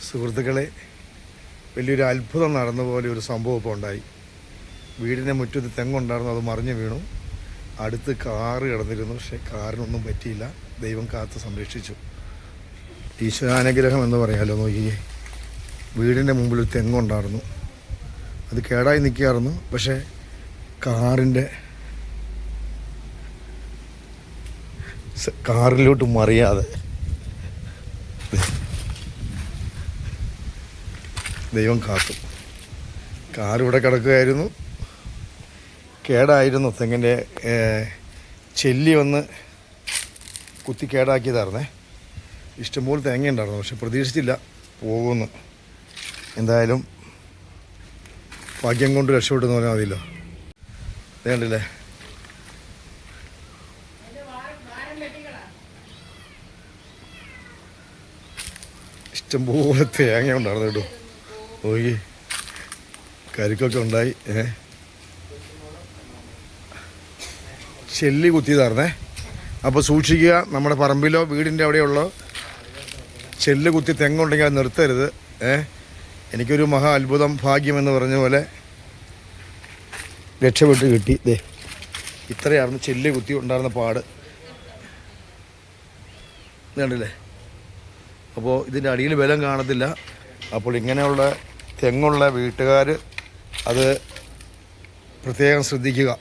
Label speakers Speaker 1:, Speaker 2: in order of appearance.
Speaker 1: സുഹൃത്തുക്കളെ, വലിയൊരു അത്ഭുതം നടന്ന പോലെ ഒരു സംഭവം ഇപ്പോൾ ഉണ്ടായി. വീടിൻ്റെ മുറ്റത്ത് തെങ്ങുണ്ടായിരുന്നു, അത് മറിഞ്ഞു വീണു. അടുത്ത് കാറ് കിടന്നിരുന്നു, പക്ഷേ കാറിനൊന്നും പറ്റിയില്ല. ദൈവം കാത്ത് സംരക്ഷിച്ചു. ഈശ്വരാനുഗ്രഹം എന്ന് പറയാമല്ലോ. നോക്കിയേ, വീടിൻ്റെ മുമ്പിൽ ഒരു തെങ്ങുണ്ടായിരുന്നു, അത് കേടായി നിൽക്കുകയായിരുന്നു. പക്ഷേ കാറിലോട്ട് മറിയാതെ ദൈവം കാത്തു. കാറിവിടെ കിടക്കുകയായിരുന്നു, കേടായിരുന്നു. തെങ്ങിൻ്റെ ചെല്ലി വന്ന് കുത്തി കേടാക്കിയതായിരുന്നേ. ഇഷ്ടംപോലെ തേങ്ങ ഉണ്ടായിരുന്നു, പക്ഷെ പ്രതീക്ഷിച്ചില്ല പോകുമെന്ന്. എന്തായാലും ഭാഗ്യം കൊണ്ട് രക്ഷപ്പെട്ടെന്ന് പറഞ്ഞാൽ മതിയല്ലോ. വേണ്ടില്ലേ, ഇഷ്ടംപോലെ തേങ്ങ ഉണ്ടായിരുന്നു കേട്ടോ. നോക്കി, കരിക്കൊക്കെ ഉണ്ടായി. ചെല്ലി കുത്തിയതായിരുന്നേ. അപ്പോൾ സൂക്ഷിക്കുക, നമ്മുടെ പറമ്പിലോ വീടിൻ്റെ അവിടെയുള്ള ചെല്ല് കുത്തി തെങ്ങുണ്ടെങ്കിൽ അത് നിർത്തരുത്. എനിക്കൊരു മഹാ അത്ഭുതം, ഭാഗ്യമെന്ന് പറഞ്ഞ പോലെ രക്ഷപ്പെട്ട് കിട്ടി. ഇത്രയായിരുന്നു ചെല്ല് കുത്തി ഉണ്ടായിരുന്ന പാട്. കണ്ടില്ലേ? അപ്പോൾ ഇതിൻ്റെ അടിയിൽ ബലം കാണത്തില്ല. അപ്പോൾ ഇങ്ങനെയുള്ള തെങ്ങുള്ള വീട്ടുകാർ അത് പ്രത്യേകം ശ്രദ്ധിക്കുക.